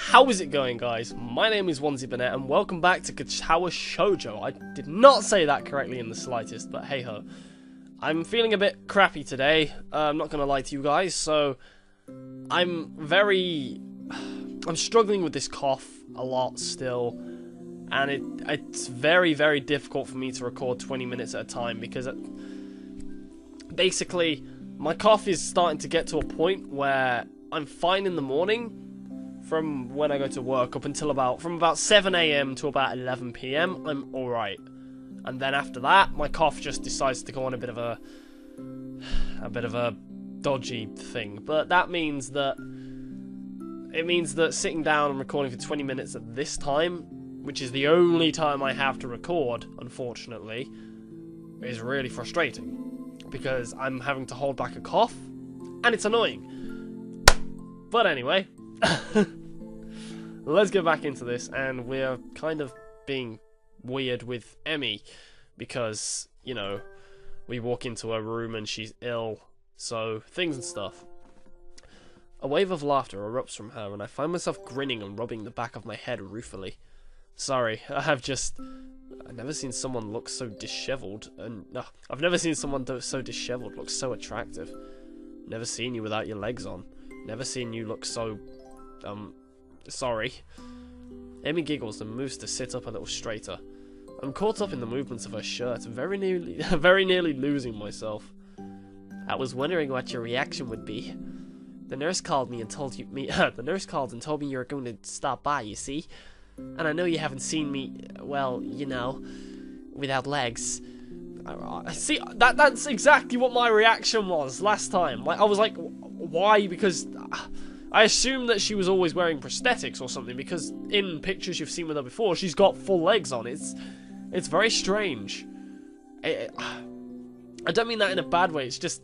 How is it going, guys? My name is Onesie Burnett, and welcome back to Katawa Shojou. I did not say that correctly in the slightest, but hey-ho. I'm feeling a bit crappy today, I'm not gonna lie to you guys, so I'm struggling with this cough a lot still, and it's very, very difficult for me to record 20 minutes at a time, because basically, my cough is starting to get to a point where I'm fine in the morning, from when I go to work up until from about 7 AM to about 11 PM, I'm alright. And then after that, my cough just decides to go on a bit of a dodgy thing. But that means that sitting down and recording for 20 minutes at this time, which is the only time I have to record, unfortunately, is really frustrating. Because I'm having to hold back a cough, and it's annoying. But anyway, let's get back into this, and we're kind of being weird with EMI, because, you know, we walk into her room and she's ill, so things and stuff. A wave of laughter erupts from her, and I find myself grinning and rubbing the back of my head ruefully. Sorry, I've never seen someone look so disheveled, and I've never seen someone so disheveled look so attractive. Never seen you without your legs on. Never seen you look so, sorry. EMI giggles and moves to sit up a little straighter. I'm caught up in the movements of her shirt and very nearly losing myself. I was wondering what your reaction would be. The nurse called me and told me you were going to stop by, you see? And I know you haven't seen me, well, you know, without legs. See, that's exactly what my reaction was last time. Like, I was like, why? Because I assumed that she was always wearing prosthetics or something, because in pictures you've seen with her before, she's got full legs on. It's very strange. I don't mean that in a bad way, it's just,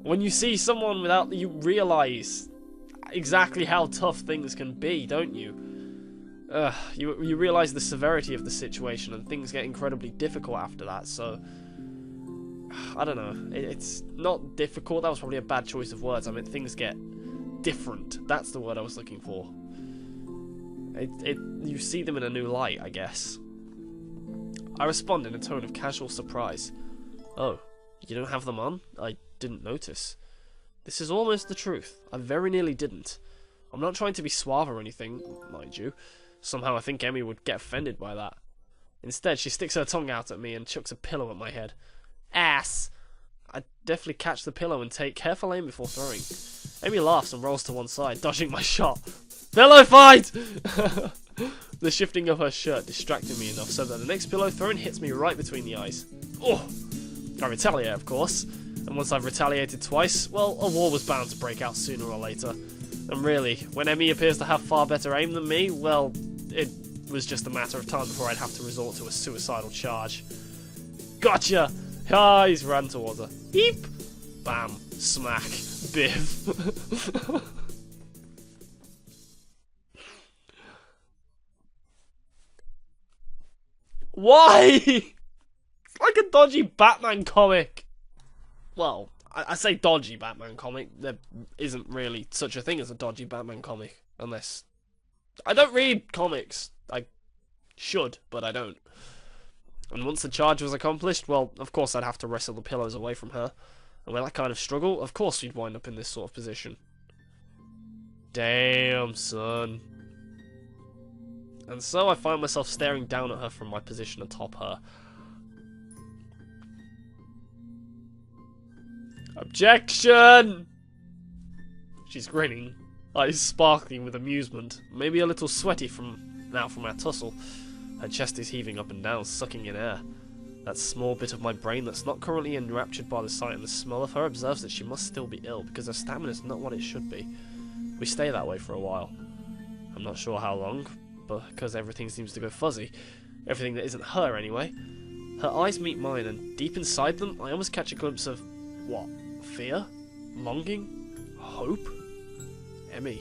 when you see someone without, you realise exactly how tough things can be, don't you? You realise the severity of the situation, and things get incredibly difficult after that, so I don't know, it's not difficult, that was probably a bad choice of words. I mean, things get different, that's the word I was looking for. You see them in a new light, I guess. I respond in a tone of casual surprise. Oh, you don't have them on? I didn't notice. This is almost the truth. I very nearly didn't. I'm not trying to be suave or anything, mind you. Somehow I think EMI would get offended by that. Instead, she sticks her tongue out at me and chucks a pillow at my head. Ass! I deftly catch the pillow and take careful aim before throwing. EMI laughs and rolls to one side, dodging my shot. Pillow fight! The shifting of her shirt distracted me enough so that the next pillow thrown hits me right between the eyes. Oh! I retaliate, of course. And once I've retaliated twice, well, a war was bound to break out sooner or later. And really, when EMI appears to have far better aim than me, well, it was just a matter of time before I'd have to resort to a suicidal charge. Gotcha! Ah, he's ran towards her. Eep! Bam. Smack. Biff. Why? It's like a dodgy Batman comic. Well, I say dodgy Batman comic. There isn't really such a thing as a dodgy Batman comic. Unless... I don't read comics. I should, but I don't. And once the charge was accomplished, well, of course I'd have to wrestle the pillows away from her. And with that kind of struggle, of course we'd wind up in this sort of position. Damn, son. And so I find myself staring down at her from my position atop her. Objection! She's grinning, eyes sparkling with amusement, maybe a little sweaty from our tussle. Her chest is heaving up and down, sucking in air. That small bit of my brain that's not currently enraptured by the sight and the smell of her observes that she must still be ill, because her stamina's not what it should be. We stay that way for a while. I'm not sure how long, but because everything seems to go fuzzy. Everything that isn't her, anyway. Her eyes meet mine, and deep inside them, I almost catch a glimpse of... what? Fear? Longing? Hope? EMI.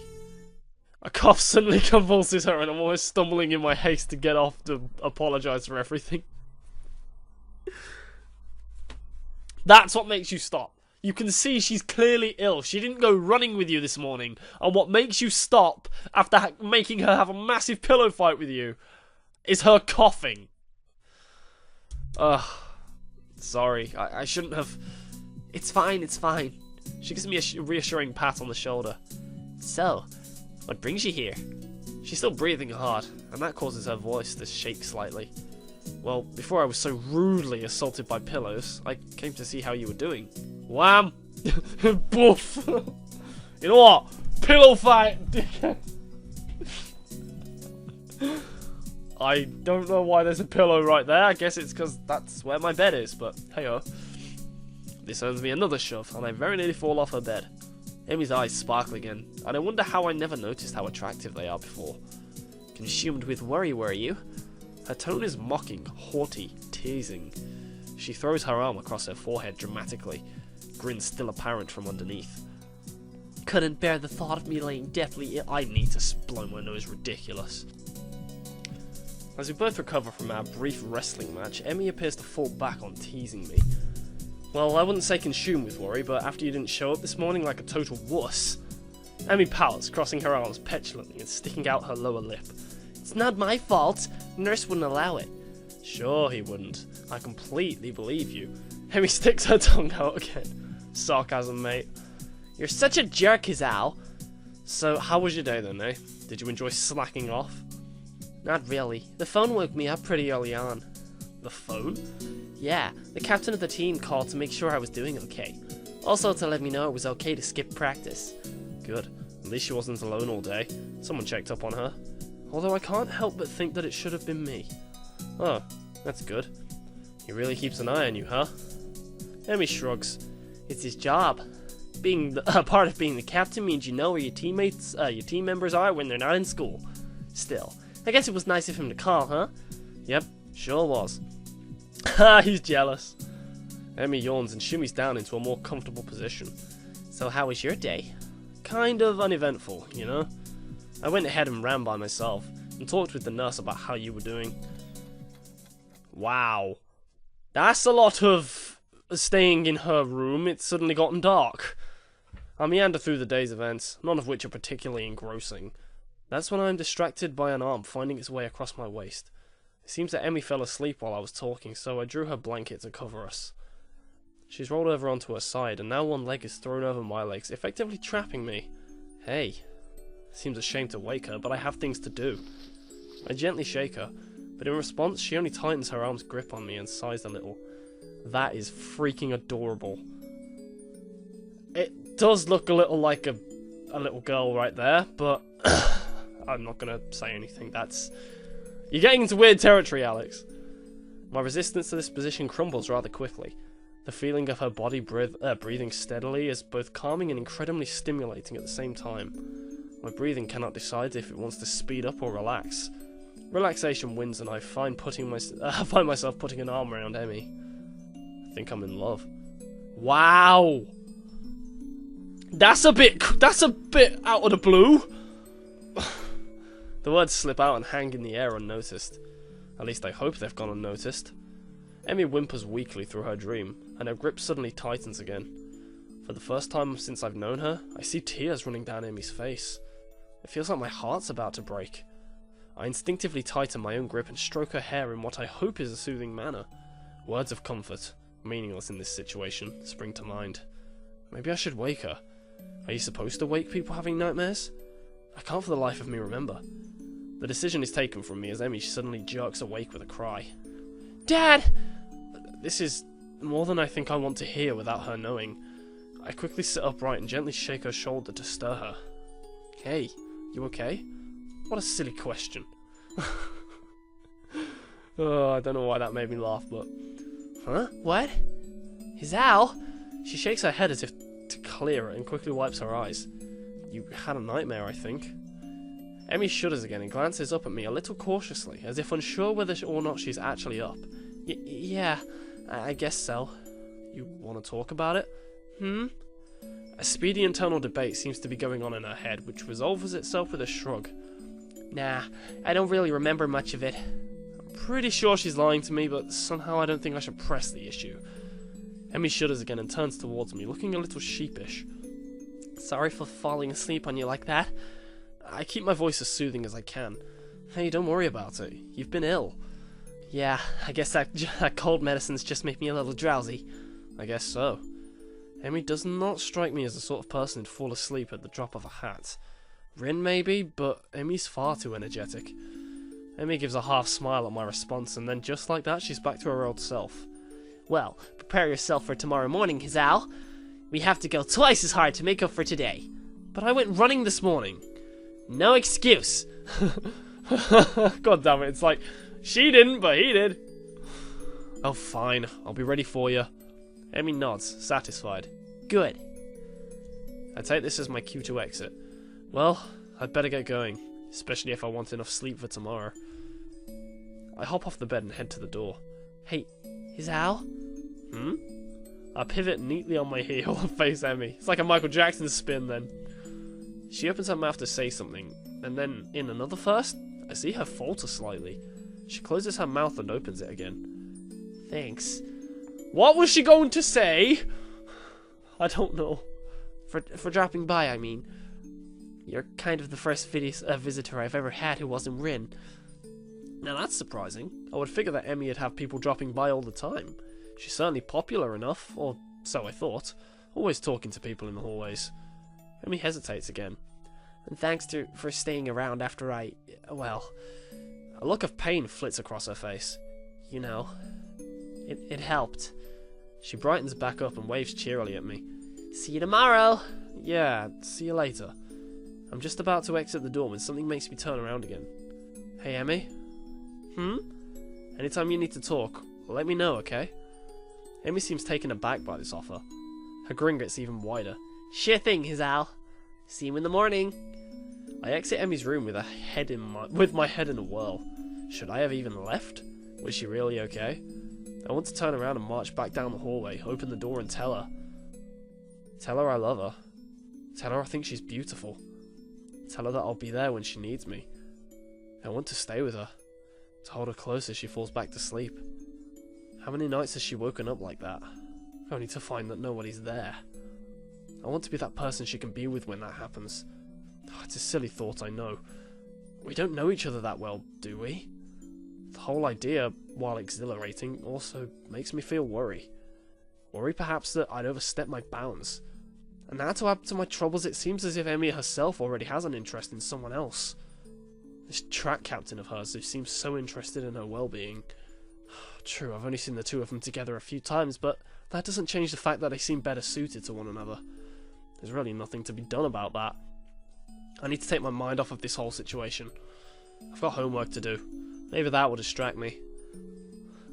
A cough suddenly convulses her, and I'm almost stumbling in my haste to get off to apologise for everything. That's what makes you stop. You can see she's clearly ill. She didn't go running with you this morning. And what makes you stop after making her have a massive pillow fight with you is her coughing. Ugh. Sorry. I shouldn't have... It's fine, it's fine. She gives me a reassuring pat on the shoulder. So, what brings you here? She's still breathing hard, and that causes her voice to shake slightly. Well, before I was so rudely assaulted by pillows, I came to see how you were doing. Wham! Boof! You know what? Pillow fight, dickhead! I don't know why there's a pillow right there. I guess it's because that's where my bed is, but hey-oh. This earns me another shove, and I very nearly fall off her bed. Amy's eyes sparkle again, and I wonder how I never noticed how attractive they are before. Consumed with worry, were you? Her tone is mocking, haughty, teasing. She throws her arm across her forehead dramatically, grin still apparent from underneath. Couldn't bear the thought of me laying deathly ill. I need to blow my nose ridiculous. As we both recover from our brief wrestling match, Emmy appears to fall back on teasing me. Well, I wouldn't say consumed with worry, but after you didn't show up this morning like a total wuss. Emmy pouts, crossing her arms petulantly and sticking out her lower lip. It's not my fault. Nurse wouldn't allow it. Sure he wouldn't. I completely believe you. Emmy sticks her tongue out again. Sarcasm, mate. You're such a jerk, Kazal. So, how was your day then, eh? Did you enjoy slacking off? Not really. The phone woke me up pretty early on. The phone? Yeah, the captain of the team called to make sure I was doing okay. Also to let me know it was okay to skip practice. Good. At least she wasn't alone all day. Someone checked up on her. Although I can't help but think that it should have been me. Oh, that's good. He really keeps an eye on you, huh? Emmy shrugs. It's his job. Being part of being the captain means you know where your team members are when they're not in school. Still, I guess it was nice of him to call, huh? Yep, sure was. Ha, he's jealous. Emmy yawns and shimmies down into a more comfortable position. So how was your day? Kind of uneventful, you know? I went ahead and ran by myself, and talked with the nurse about how you were doing. Wow. That's a lot of staying in her room. It's suddenly gotten dark. I meander through the day's events, none of which are particularly engrossing. That's when I am distracted by an arm finding its way across my waist. It seems that Emmy fell asleep while I was talking, so I drew her blanket to cover us. She's rolled over onto her side, and now one leg is thrown over my legs, effectively trapping me. Hey. Seems a shame to wake her, but I have things to do. I gently shake her, but in response she only tightens her arm's grip on me and sighs a little. That is freaking adorable. It does look a little like a little girl right there, but I'm not gonna say anything. You're getting into weird territory, Alex. My resistance to this position crumbles rather quickly. The feeling of her body breathing steadily is both calming and incredibly stimulating at the same time. My breathing cannot decide if it wants to speed up or relax. Relaxation wins, and I find myself putting an arm around Emmy. I think I'm in love. Wow, that's a bit out of the blue. The words slip out and hang in the air unnoticed. At least I hope they've gone unnoticed. Emmy whimpers weakly through her dream, and her grip suddenly tightens again. For the first time since I've known her, I see tears running down Emmy's face. It feels like my heart's about to break. I instinctively tighten my own grip and stroke her hair in what I hope is a soothing manner. Words of comfort, meaningless in this situation, spring to mind. Maybe I should wake her. Are you supposed to wake people having nightmares? I can't for the life of me remember. The decision is taken from me as Emmy suddenly jerks awake with a cry. Dad! This is more than I think I want to hear without her knowing. I quickly sit upright and gently shake her shoulder to stir her. Hey, you okay? What a silly question. Oh, I don't know why that made me laugh, but... Huh? What? Is Al? She shakes her head as if to clear it and quickly wipes her eyes. You had a nightmare, I think. Emmy shudders again and glances up at me a little cautiously, as if unsure whether or not she's actually up. Yeah, I guess so. You want to talk about it? A speedy internal debate seems to be going on in her head, which resolves itself with a shrug. Nah, I don't really remember much of it. I'm pretty sure she's lying to me, but somehow I don't think I should press the issue. Emi shudders again and turns towards me, looking a little sheepish. Sorry for falling asleep on you like that. I keep my voice as soothing as I can. Hey, don't worry about it. You've been ill. Yeah, I guess that cold medicine's just made me a little drowsy. I guess so. Emi does not strike me as the sort of person who'd fall asleep at the drop of a hat. Rin maybe, but Emi's far too energetic. Emi gives a half smile at my response, and then just like that, she's back to her old self. Well, prepare yourself for tomorrow morning, Hizal. We have to go twice as hard to make up for today. But I went running this morning. No excuse. God damn it, it's like, she didn't, but he did. Oh, fine. I'll be ready for you. Emi nods, satisfied. Good. I take this as my cue to exit. Well, I'd better get going, especially if I want enough sleep for tomorrow. I hop off the bed and head to the door. Hey, Hizal? I pivot neatly on my heel and face Emi. It's like a Michael Jackson spin then. She opens her mouth to say something, and then, in another first, I see her falter slightly. She closes her mouth and opens it again. Thanks. What was she going to say? I don't know. For dropping by, I mean. You're kind of the first visitor I've ever had who wasn't Rin. Now that's surprising. I would figure that Emi would have people dropping by all the time. She's certainly popular enough, or so I thought. Always talking to people in the hallways. Emi hesitates again. And thanks for staying around after well... A look of pain flits across her face. You know, it helped. She brightens back up and waves cheerily at me. See you tomorrow! Yeah, see you later. I'm just about to exit the door when something makes me turn around again. Hey, Emi? Anytime you need to talk, let me know, okay? Emi seems taken aback by this offer. Her grin gets even wider. Sure thing, Hizal. See you in the morning. I exit Emi's room with my head in a whirl. Should I have even left? Was she really okay? I want to turn around and march back down the hallway, open the door and tell her. Tell her I love her. Tell her I think she's beautiful. Tell her that I'll be there when she needs me. I want to stay with her. To hold her close as she falls back to sleep. How many nights has she woken up like that? Only to find that nobody's there. I want to be that person she can be with when that happens. It's a silly thought, I know. We don't know each other that well, do we? The whole idea, while exhilarating, also makes me feel worry. Worry perhaps that I'd overstep my bounds. And now to add to my troubles, it seems as if Emi herself already has an interest in someone else. This track captain of hers who seems so interested in her well-being. True, I've only seen the two of them together a few times, but that doesn't change the fact that they seem better suited to one another. There's really nothing to be done about that. I need to take my mind off of this whole situation. I've got homework to do. Maybe that will distract me.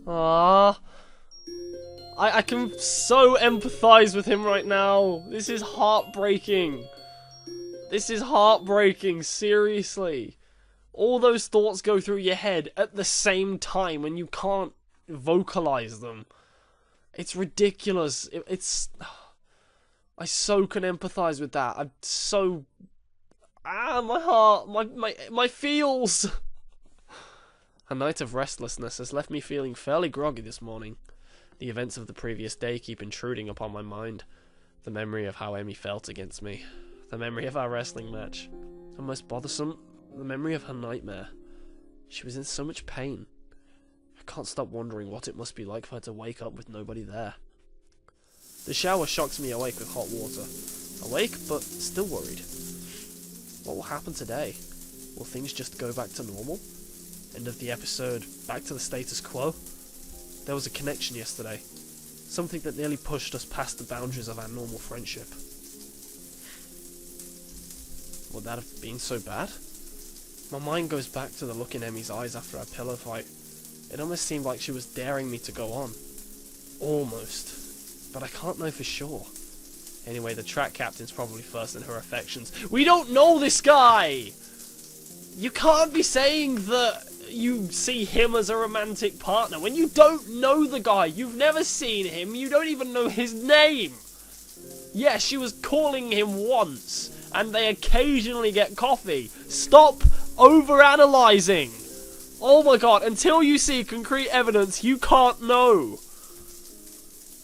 Ah, I can so empathise with him right now. This is heartbreaking. This is heartbreaking, seriously. All those thoughts go through your head at the same time and you can't vocalise them. It's ridiculous. I so can empathise with that. I'm so... my heart, my feels. A night of restlessness has left me feeling fairly groggy this morning. The events of the previous day keep intruding upon my mind. The memory of how Emi felt against me. The memory of our wrestling match. And most bothersome, the memory of her nightmare. She was in so much pain. I can't stop wondering what it must be like for her to wake up with nobody there. The shower shocks me awake with hot water. Awake, but still worried. What will happen today? Will things just go back to normal? End of the episode, back to the status quo? There was a connection yesterday. Something that nearly pushed us past the boundaries of our normal friendship. Would that have been so bad? My mind goes back to the look in Emi's eyes after our pillow fight. It almost seemed like she was daring me to go on. Almost. But I can't know for sure. Anyway, the track captain's probably first in her affections. We don't know this guy! You can't be saying that you see him as a romantic partner when you don't know the guy. You've never seen him. You don't even know his name. Yeah, she was calling him once, and they occasionally get coffee. Stop overanalyzing. Oh my god, until you see concrete evidence, you can't know.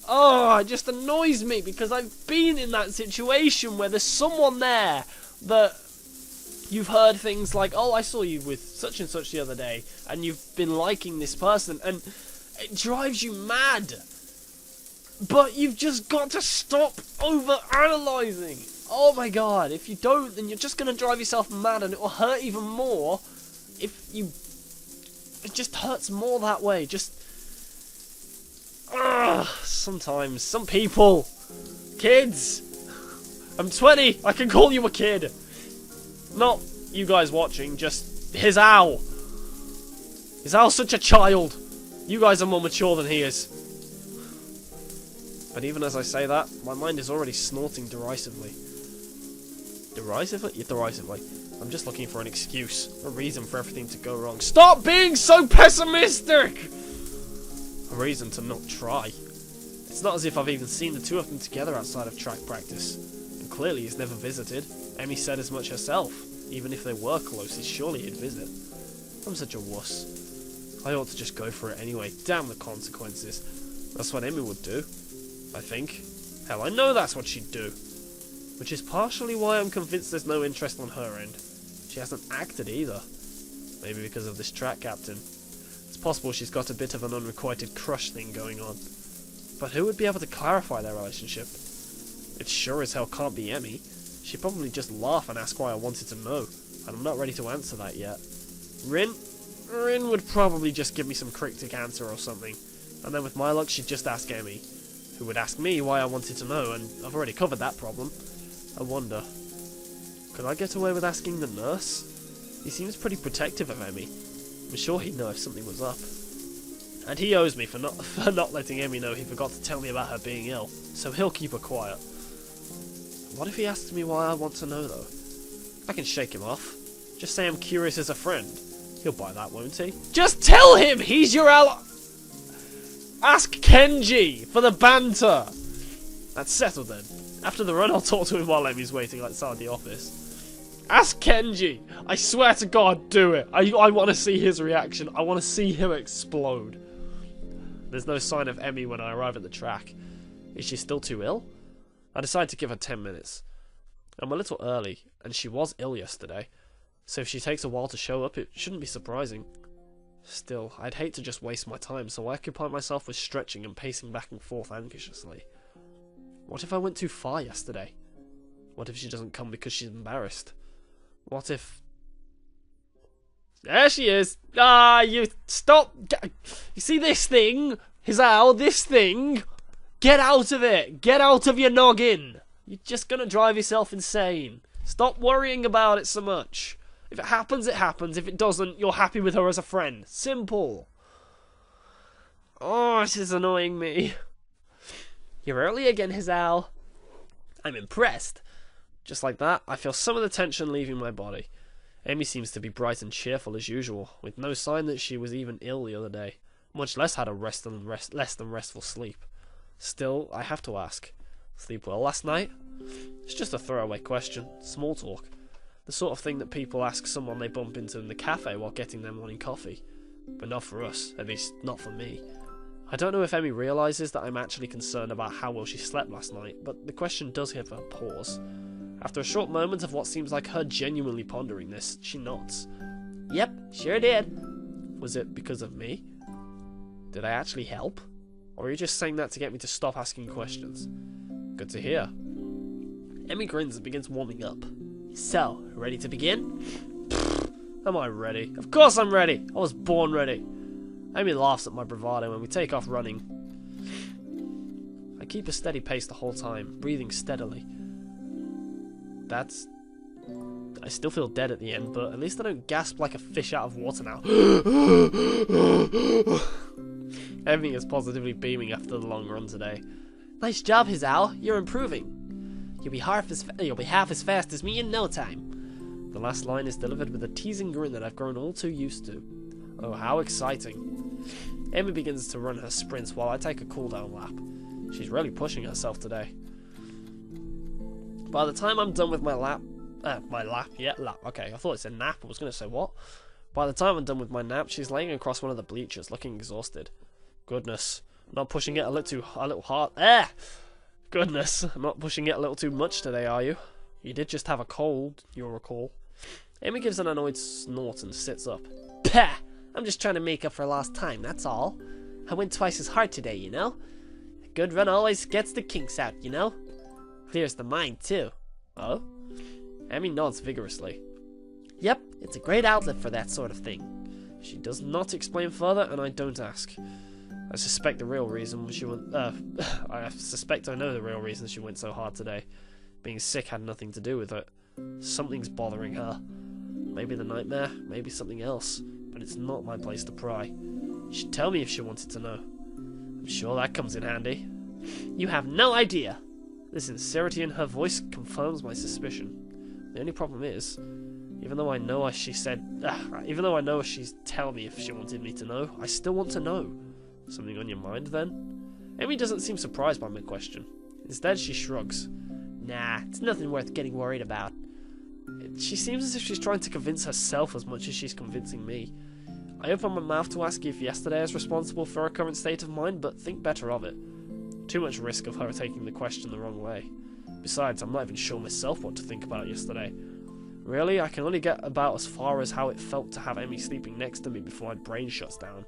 Oh, it just annoys me because I've been in that situation where there's someone there that you've heard things like, oh, I saw you with such and such the other day, and you've been liking this person, and it drives you mad. But you've just got to stop over-analysing. Oh my god, if you don't, then you're just going to drive yourself mad, and it will hurt even more if you... It just hurts more that way. Just... sometimes, some people... Kids! I'm 20, I can call you a kid. Not you guys watching, just his owl. His owl's such a child. You guys are more mature than he is. But even as I say that, my mind is already snorting derisively. Derisively? Yeah, derisively. I'm just looking for an excuse, a reason for everything to go wrong. Stop being so pessimistic! A reason to not try. It's not as if I've even seen the two of them together outside of track practice. And clearly he's never visited. Emmy said as much herself. Even if they were close, surely he'd visit. I'm such a wuss. I ought to just go for it anyway. Damn the consequences. That's what Emmy would do. I think. Hell, I know that's what she'd do. Which is partially why I'm convinced there's no interest on her end. She hasn't acted either. Maybe because of this track captain. It's possible she's got a bit of an unrequited crush thing going on. But who would be able to clarify their relationship? It sure as hell can't be Emmy. She'd probably just laugh and ask why I wanted to know. And I'm not ready to answer that yet. Rin would probably just give me some cryptic answer or something. And then with my luck she'd just ask Emmy. Who would ask me why I wanted to know, and I've already covered that problem. I wonder, could I get away with asking the nurse? He seems pretty protective of Emmy. I'm sure he'd know if something was up. And he owes me for not letting Emmy know he forgot to tell me about her being ill, so he'll keep her quiet. What if he asks me why I want to know, though? I can shake him off. Just say I'm curious as a friend. He'll buy that, won't he? Just tell him he's your ally! Ask Kenji for the banter! That's settled then. After the run, I'll talk to him while Emmy's waiting outside the office. Ask Kenji! I swear to God, do it! I want to see his reaction. I want to see him explode. There's no sign of Emmy when I arrive at the track. Is she still too ill? I decide to give her 10 minutes. I'm a little early, and she was ill yesterday. So if she takes a while to show up, it shouldn't be surprising. Still, I'd hate to just waste my time, so I occupy myself with stretching and pacing back and forth anxiously. What if I went too far yesterday? What if she doesn't come because she's embarrassed? What if... There she is! Ah, you stop! You see this thing? His owl, this thing? Get out of it! Get out of your noggin! You're just gonna drive yourself insane. Stop worrying about it so much. If it happens, it happens. If it doesn't, you're happy with her as a friend. Simple. Oh, this is annoying me. You're early again, his owl. I'm impressed. Just like that, I feel some of the tension leaving my body. Amy seems to be bright and cheerful as usual, with no sign that she was even ill the other day, much less had a less than restful sleep. Still, I have to ask. Sleep well last night? It's just a throwaway question, small talk. The sort of thing that people ask someone they bump into in the cafe while getting their morning coffee. But not for us, at least not for me. I don't know if Emmy realises that I'm actually concerned about how well she slept last night, but the question does give her a pause. After a short moment of what seems like her genuinely pondering this, she nods. Yep, sure did. Was it because of me? Did I actually help? Or are you just saying that to get me to stop asking questions? Good to hear. Emmy grins and begins warming up. So, ready to begin? Am I ready? Of course I'm ready! I was born ready. Amy laughs at my bravado when we take off running. I keep a steady pace the whole time, breathing steadily. I still feel dead at the end, but at least I don't gasp like a fish out of water now. Amy is positively beaming after the long run today. Nice job, his owl. You're improving. You'll be half as fast as me in no time. The last line is delivered with a teasing grin that I've grown all too used to. Oh, how exciting. Emma begins to run her sprints while I take a cool-down lap. She's really pushing herself today. By the time I'm done with my lap, okay, I thought it said nap, I was going to say what? By the time I'm done with my nap, she's laying across one of the bleachers, looking exhausted. Goodness, Not pushing it a little hard. Ah! Goodness, I'm not pushing it a little too much today, are you? You did just have a cold, you'll recall. Amy gives an annoyed snort and sits up. Pah! I'm just trying to make up for lost time, that's all. I went twice as hard today, you know? A good run always gets the kinks out, you know? Clears the mind, too. Oh? Amy nods vigorously. Yep, it's a great outlet for that sort of thing. She does not explain further, and I don't ask. I suspect the real reason she went. I suspect I know the real reason she went so hard today. Being sick had nothing to do with it. Something's bothering her. Maybe the nightmare, maybe something else. But it's not my place to pry. She'd tell me if she wanted to know. I'm sure that comes in handy. You have no idea. The sincerity in her voice confirms my suspicion. The only problem is, even though I know she's tell me if she wanted me to know, I still want to know. Something on your mind, then? Amy doesn't seem surprised by my question. Instead, she shrugs. Nah, it's nothing worth getting worried about. She seems as if she's trying to convince herself as much as she's convincing me. I open my mouth to ask if yesterday is responsible for her current state of mind, but think better of it. Too much risk of her taking the question the wrong way. Besides, I'm not even sure myself what to think about yesterday. Really, I can only get about as far as how it felt to have Amy sleeping next to me before my brain shuts down.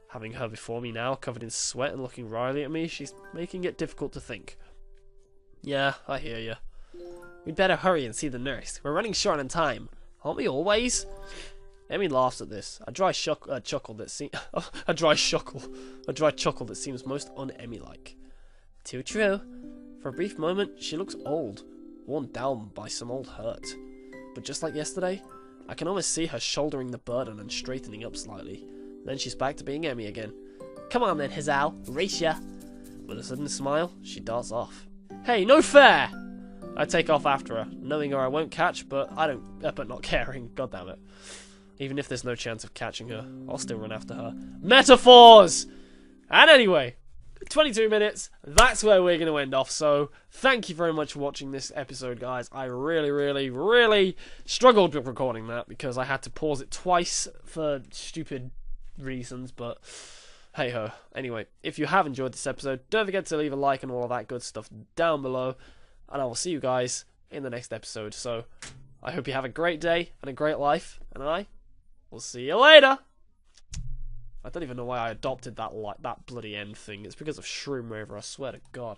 Having her before me now, covered in sweat and looking wryly at me, she's making it difficult to think. Yeah, I hear ya. We'd better hurry and see the nurse. We're running short on time. Aren't we always? Amy laughs at this. A dry chuckle that seems most un-Emmy-like. Too true. For a brief moment, she looks old, worn down by some old hurt. But just like yesterday, I can almost see her shouldering the burden and straightening up slightly. Then she's back to being Emmy again. Come on then, Hazal, race ya! With a sudden smile, she darts off. Hey, no fair! I take off after her, knowing her I won't catch, but not caring. God damn it. Even if there's no chance of catching her, I'll still run after her. Metaphors! And anyway, 22 minutes, that's where we're going to end off. So, thank you very much for watching this episode, guys. I really, really, really struggled with recording that because I had to pause it twice for stupid reasons, but hey ho. Anyway, if you have enjoyed this episode, don't forget to leave a like and all of that good stuff down below, and I will see you guys in the next episode. So, I hope you have a great day and a great life, and I will see you later! I don't even know why I adopted that bloody end thing. It's because of Shroom Raver, I swear to God.